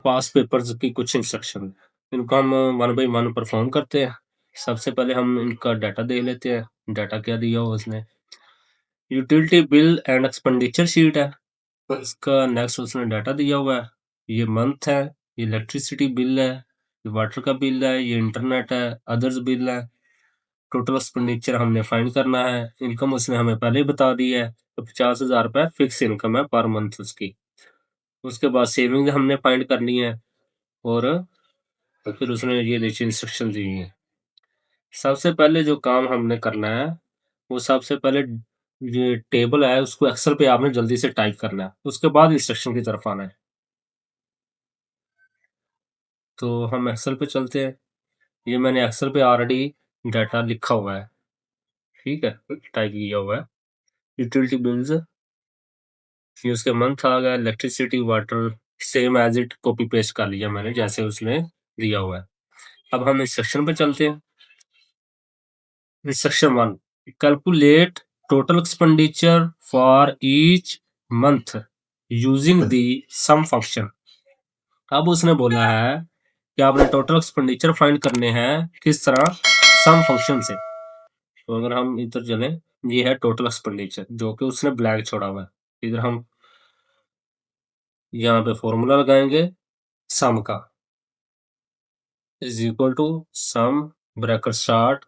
Past papers की कुछ instruction, इनको हम वन बाय वन परफॉर्म करते हैं। सबसे पहले हम इनका डाटा देख लेते हैं, डाटा क्या दिया हुआ उसने। Utility bill and expenditure sheet है, तो इसका नेक्स्ट उसने डाटा दिया हुआ है। ये मंथ है, ये इलेक्ट्रिसिटी बिल है, ये वाटर का बिल है, ये इंटरनेट है, अदर्स बिल है। टोटल एक्सपेंडिचर हमने फाइंड करना है। इनकम उसने हमें पहले ही बता दी है, तो 50,000 रुपए फिक्स इनकम है पर मंथ उसकी। उसके बाद सेविंग हमने फाइंड करनी है, और फिर उसने ये नीचे इंस्ट्रक्शन दी हैं। सबसे पहले जो काम हमने करना है, वो सबसे पहले ये टेबल है उसको एक्सेल पे आपने जल्दी से टाइप करना है, उसके बाद इंस्ट्रक्शन की तरफ आना है। तो हम एक्सेल पे चलते हैं। ये मैंने एक्सेल पे ऑलरेडी डाटा लिखा हुआ है, ठीक है? टाइप किया हुआ है। यूटिलिटी बिल्स, ये उसके मंथ आ गया, electricity, water, same as it copy paste कर लिया मैंने जैसे उसने दिया हुआ है। अब हम इंस्ट्रक्शन पे चलते हैं। Instruction 1. Calculate total expenditure for each month using the sum function. अब उसने बोला है कि आपने टोटल एक्सपेंडिचर फाइंड करने हैं किस तरह, सम फंक्शन से। तो अगर हम इधर चलें, ये है टोटल एक्सपेंडिचर जो कि उसने ब्लैंक छोड़ा हुआ है। इधर हम यहाँ पे फॉर्मूला लगाएंगे सम का, is equal to sum, bracket start,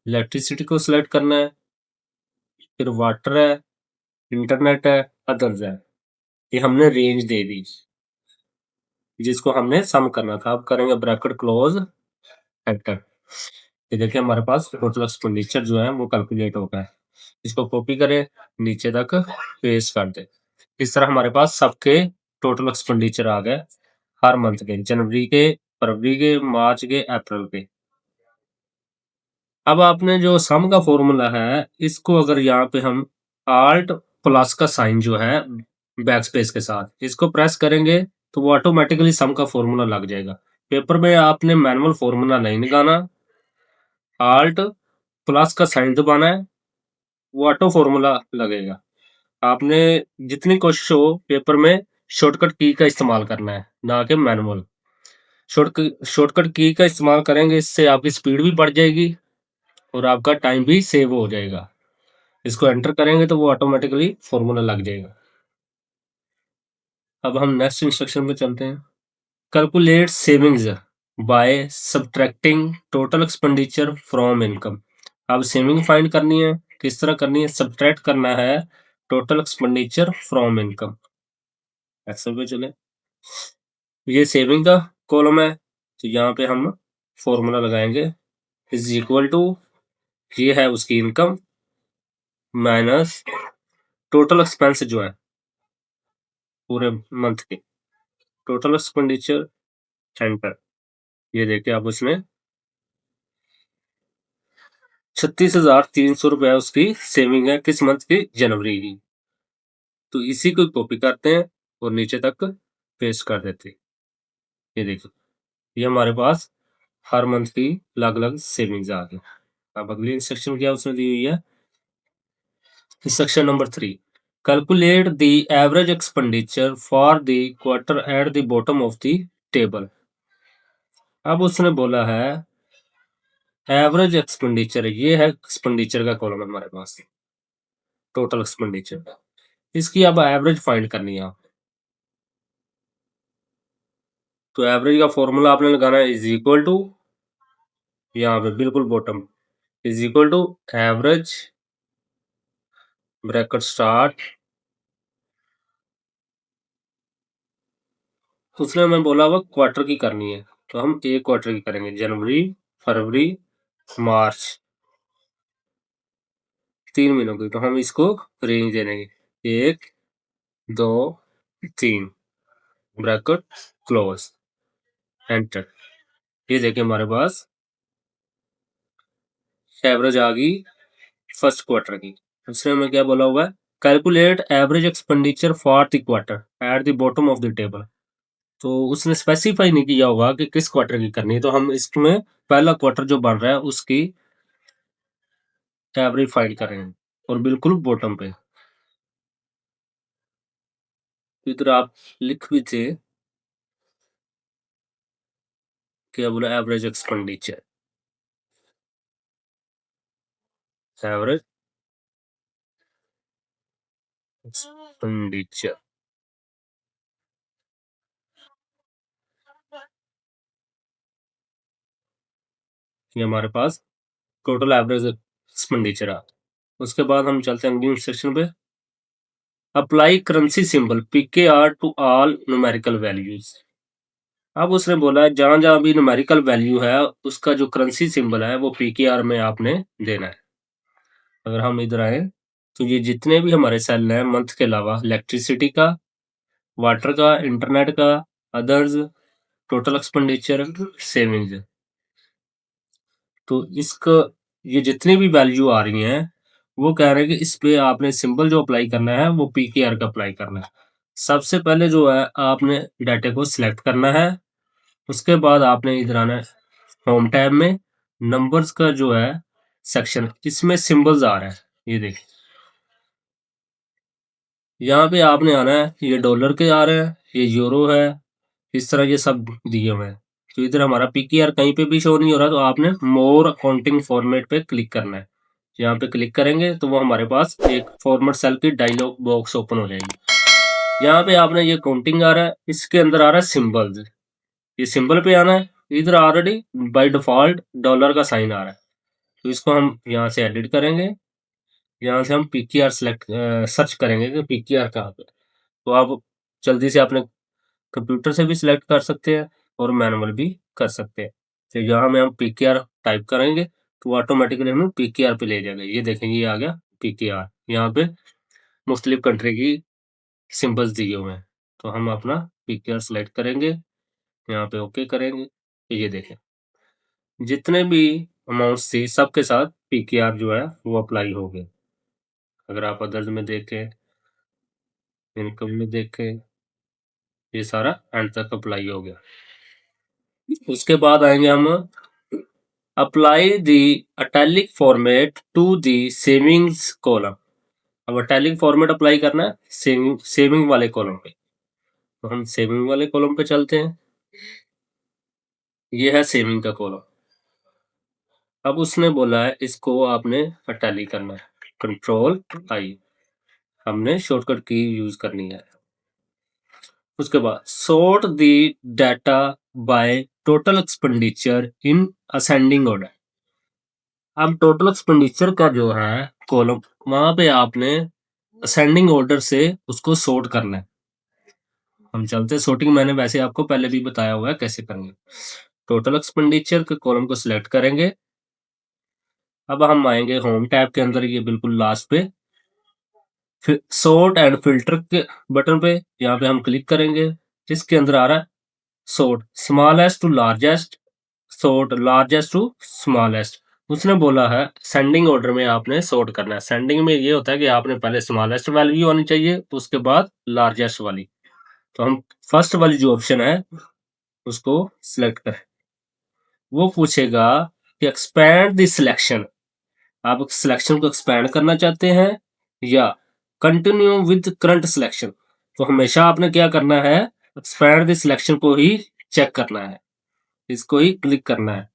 electricity को सिलेक्ट करना है, फिर वाटर है, इंटरनेट है, अदर्स है। ये हमने रेंज दे दी जिसको हमने सम करना था। अब करेंगे ब्रैकेट क्लोज, एंटर। ये देखिए हमारे पास टोटल एक्सपेंडिचर जो है वो कैलकुलेट हो गया है। इसको कॉपी करें, नीचे तक पेस्ट कर दें। इस तरह हमारे पास सबके टोटल एक्सपेंडिचर आ गए, हर मंथ के, जनवरी के, फरवरी के, मार्च के, अप्रैल के। अब आपने जो सम का फॉर्मूला है, इसको अगर यहाँ पे हम आल्ट प्लस का साइन जो है बैक स्पेस के साथ इसको प्रेस करेंगे, तो वो ऑटोमेटिकली सम का फॉर्मूला लग जाएगा। पेपर में आपने मैनुअल फॉर्मूला नहीं निकालना, आल्ट प्लस का साइन दबाना है, वो ऑटो फॉर्मूला लगेगा। आपने जितनी कोशिश हो पेपर में शॉर्टकट की का इस्तेमाल करना है, ना कि मैनुअल। शॉर्टकट की का इस्तेमाल करेंगे, इससे आपकी स्पीड भी बढ़ जाएगी और आपका टाइम भी सेव हो जाएगा। इसको एंटर करेंगे तो वो ऑटोमेटिकली फॉर्मूला लग जाएगा। अब हम नेक्स्ट इंस्ट्रक्शन पे चलते हैं। Calculate savings by subtracting total expenditure from income. अब सेविंग फाइंड करनी है, किस तरह करनी है? सब्ट्रैक्ट करना है total expenditure from income. Excel पे चले, ये सेविंग का कॉलम है, तो यहाँ पे हम फॉर्मूला लगाएंगे, इज इक्वल टू, ये है उसकी इनकम माइनस टोटल एक्सपेंस जो है पूरे मंथ के, टोटल एक्सपेंडिचर, एंटर। ये देखिए अब उसमें 36,300 रुपया उसकी सेविंग है किस मंथ की? जनवरी की। तो इसी को कॉपी करते हैं और नीचे तक पेस्ट कर देते हैं। ये देखिए, ये हमारे पास हर मंथ की अलग अलग सेविंग्स आ गई। अब अगली इंस्ट्रक्शन क्या उसने दी हुई है? Instruction number 3, calculate the average expenditure for the quarter at the bottom of the table. अब उसने बोला है एवरेज एक्सपेंडिचर, ये है एक्सपेंडिचर का कॉलम हमारे पास, टोटल एक्सपेंडिचर, इसकी अब एवरेज फाइंड करनी है। तो एवरेज का फॉर्मूला आपने लगाना है, इज इक्वल टू, यहाँ पे बिल्कुल bottom, is equal to average, bracket start. उसने हमें बोला हुआ क्वार्टर की करनी है, तो हम एक क्वार्टर की करेंगे, जनवरी, फरवरी, मार्च, 3 महीनों की। तो हम इसको रेंज दे देंगे, 1, 2, 3, ब्रैकेट क्लोज, एंटर। ये देखिए हमारे पास एवरेज आ गई फर्स्ट क्वार्टर की। उसने हमें क्या बोला हुआ है? Calculate average expenditure for the quarter at the bottom of the table. तो उसने स्पेसिफाई नहीं किया होगा कि किस क्वार्टर की करनी है, तो हम इसमें पहला क्वार्टर जो बन रहा है उसकी एवरेज फाइंड करेंगे, और बिल्कुल बॉटम पे। तो इधर आप लिख भी थे, क्या बोला? एवरेज एक्सपेंडिचर, एवरेज एक्सपेंडिचर, ये हमारे पास टोटल एवरेज एक्सपेंडिचर आ। उसके बाद हम चलते हैं अगले सेक्शन पे। Apply currency symbol PKR to all numerical values. अब उसने बोला है जहां जहां भी न्यूमेरिकल वैल्यू है उसका जो करेंसी सिंबल है वो पीकेआर में आपने देना है। अगर हम इधर आए तो ये जितने भी हमारे सेल हैं मंथ के अलावा इलेक्ट्रिसिटी का, वाटर का, इंटरनेट का, अदर्स, टोटल एक्सपेंडिचर, सेविंग्स, तो इसका ये जितनी भी वैल्यू आ रही हैं वो कह रहे हैं कि इस पे आपने सिंबल जो अप्लाई करना है वो पीकेआर का अप्लाई करना है। सबसे पहले जो है आपने डाटा को सिलेक्ट करना है। उसके बाद आपने इधर आना है होम टैब में, नंबर्स का जो है सेक्शन, इसमें सिंबल्स आ रहा है, ये देखिए यहाँ पे आपने आना है, ये डॉलर के आ रहे हैं, ये यूरो है, इस तरह ये सब दिए हुए हैं। तो इधर हमारा पीकेआर कहीं पे भी शो नहीं हो रहा, तो आपने मोर अकाउंटिंग फॉर्मेट पे क्लिक करना है। यहाँ पे क्लिक करेंगे तो वो हमारे पास एक फॉर्मेट सेल की डायलॉग बॉक्स ओपन हो जाएगी। यहाँ पे आपने ये काउंटिंग आ रहा है, इसके अंदर आ रहा है सिंबल्स, ये सिंबल पे आना है। इधर ऑलरेडी बाय डिफॉल्ट डॉलर का साइन आ रहा है, तो इसको हम यहाँ से एडिट करेंगे। यहाँ से हम पीकेआर सेलेक्ट सर्च करेंगे कि पीकेआर कहाँ पे, तो आप जल्दी से अपने कंप्यूटर से भी सिलेक्ट कर सकते हैं और मैनुअल भी कर सकते हैं। तो यहाँ में हम पीकेआर टाइप करेंगे तो ऑटोमेटिकली हमें पीकेआर पे ले जाएगा। ये देखेंगे ये आ गया पीकेआर, यहाँ पे मुख्तलिफ कंट्री की सिंबल्स दिए हुए हैं। तो हम अपना पीकेआर सेलेक्ट करेंगे, यहाँ पे ओके करेंगे, तो ये देखें जितने भी अमाउंट्स थी सबके साथ पीकेआर जो है वो अप्लाई हो गए। अगर आप अदर्स में देखें, इनकम में देखें, ये सारा एंड तक अप्लाई हो गया। उसके बाद आएंगे हम apply the italic format to the savings column. अब अटैलिक फॉर्मेट अप्लाई करना है सेविंग वाले कॉलम पे, तो हम सेविंग वाले कॉलम पे चलते हैं। ये है सेविंग का कॉलम। अब उसने बोला है इसको आपने अटैलिक करना है, कंट्रोल आई, हमने शॉर्टकट की यूज करनी है। उसके बाद sort the data by total expenditure in ascending order. अब टोटल एक्सपेंडिचर का जो है कॉलम, वहां पे आपने असेंडिंग ऑर्डर से उसको सॉर्ट करना है। हम चलते हैं सॉर्टिंग, मैंने वैसे आपको पहले भी बताया हुआ है कैसे करनी। टोटल एक्सपेंडिचर के कॉलम को सिलेक्ट करेंगे। अब हम आएंगे होम टैब के अंदर, ये बिल्कुल लास्ट पे, फिर सॉर्ट एंड फिल्टर के बटन पे, यहाँ पे हम क्लिक करेंगे। इसके अंदर आ रहा है sort smallest to largest, sort largest to smallest. उसने बोला है सेंडिंग ऑर्डर में आपने सॉर्ट करना है। सेंडिंग में ये होता है कि आपने पहले स्मॉलेस्ट वैल्यू आनी चाहिए, उसके बाद लार्जेस्ट वाली। तो हम फर्स्ट वाली जो ऑप्शन है उसको सिलेक्ट करें। वो पूछेगा कि एक्सपैंड द सिलेक्शन, आप सिलेक्शन को एक्सपैंड करना चाहते हैं या कंटिन्यू विद करंट सिलेक्शन। तो हमेशा आपने क्या करना है, एक्सपैंड द सिलेक्शन को ही चेक करना है, इसको ही क्लिक करना है।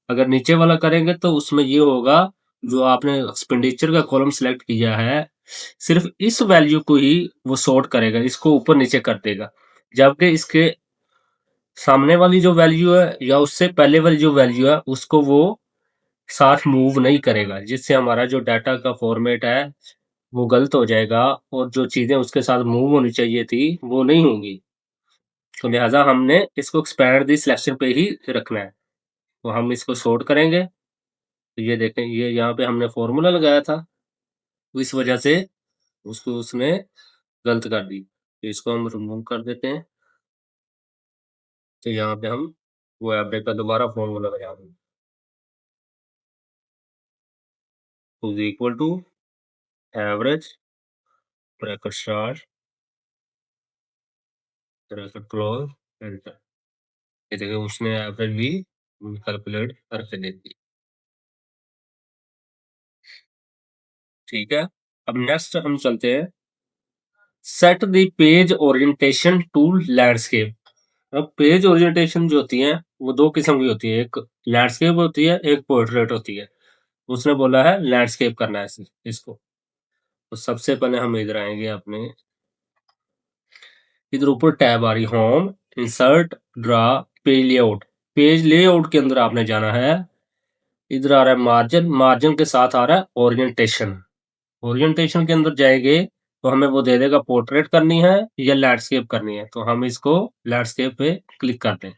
अगर नीचे वाला करेंगे तो उसमें ये होगा जो आपने एक्सपेंडिचर का कॉलम सिलेक्ट किया है सिर्फ इस वैल्यू को ही वो सॉर्ट करेगा, इसको ऊपर नीचे कर देगा। जबकि इसके सामने वाली जो वैल्यू है या उससे पहले वाली जो वैल्यू है उसको वो साथ मूव नहीं करेगा, जिससे हमारा जो डाटा का फॉर्मेट है वो गलत हो जाएगा और जो चीजें उसके साथ मूव होनी चाहिए थी वो नहीं होंगी। तो लिहाजा हमने इसको एक्सपैंड दी सिलेक्शन पे ही रखना है। तो हम इसको सॉर्ट करेंगे, तो ये देखें ये यहाँ पे हमने फॉर्मूला लगाया था, तो इस वजह से उसको उसने गलत कर दी। तो इसको हम रिमूव कर देते हैं। तो यहाँ पे हम वो एवरेज का दोबारा फॉर्मूला लगा देंगे, is equal to average bracket star bracket close enter. ये देखिए उसने एवरेज भी कैलकुलेट करके दे दी। ठीक है, अब नेक्स्ट हम चलते हैं set the page orientation to landscape. अब पेज ओरिएंटेशन जो होती है, वो 2 किस्म की होती है, एक लैंडस्केप होती है, एक पोर्ट्रेट होती है। उसने बोला है लैंडस्केप करना है इसको। तो सबसे पहले हम इधर आएँगे अपने, इधर ऊपर टैब आ रही home, insert, draw, page layout. Page layout के अंदर आपने जाना है, इधर आ रहा है मार्जिन, मार्जिन के साथ आ रहा है ओरिएंटेशन। ओरिएंटेशन के अंदर जाएँगे, तो हमें वो दे देगा पोर्ट्रेट करनी है या लैंडस्केप करनी है, तो हम इसको लैंडस्केप पे क्लिक करते हैं।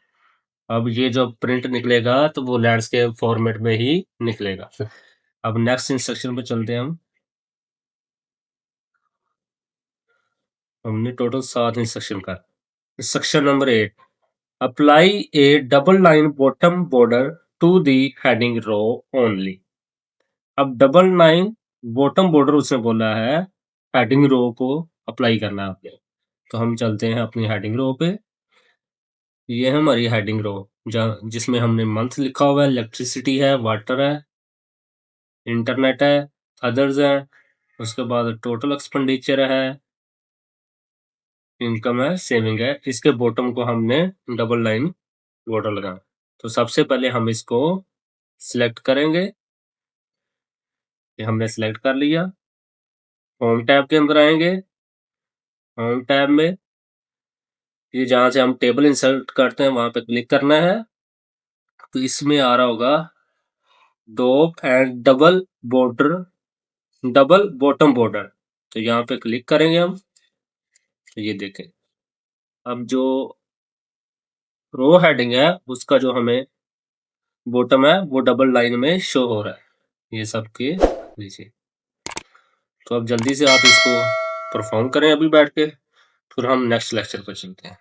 अब ये जो प्रिंट निकलेगा, तो वो लैंडस्केप फॉर्मेट में ही निकलेगा। अब नेक्स्ट इंस्ट्रक्शन पे चलते हैं हम। हमने टोटल 7 इंस्ट्रक्शन का। Instruction number 8, apply a double line bottom border to the heading row only. अब डबल लाइन बॉटम बॉर्डर उसने बोला है हेडिंग रो को अप्लाई करना है आपने। तो हम चलते हैं अपनी हेडिंग रो पे। ये है हमारी हेडिंग रो, जहाँ जिसमें हमने मंथ लिखा हुआ है, इलेक्ट्रिसिटी है, वाटर है, इंटरनेट है, अदर्स है, उसके बाद टोटल एक्सपेंडिचर है, इनकम है, सेविंग है। इसके बॉटम को हमने डबल लाइन बॉर्डर लगाना। तो सबसे पहले हम इसको सिलेक्ट करेंगे। ये हमने सिलेक्ट कर लिया। होम टैब के अंदर आएंगे। होम टैब में ये जहाँ से हम टेबल इंसर्ट करते हैं वहां पे क्लिक करना है। तो इसमें आ रहा होगा top and double border, double bottom border. तो यहाँ पे क्लिक करेंगे हम। तो ये देखें, अब जो रो हेडिंग है उसका जो हमें बॉटम है वो डबल लाइन में शो हो रहा है, ये सब के नीचे। तो अब जल्दी से आप इसको परफॉर्म करें अभी बैठ के, फिर हम नेक्स्ट लेक्चर पर चलते हैं।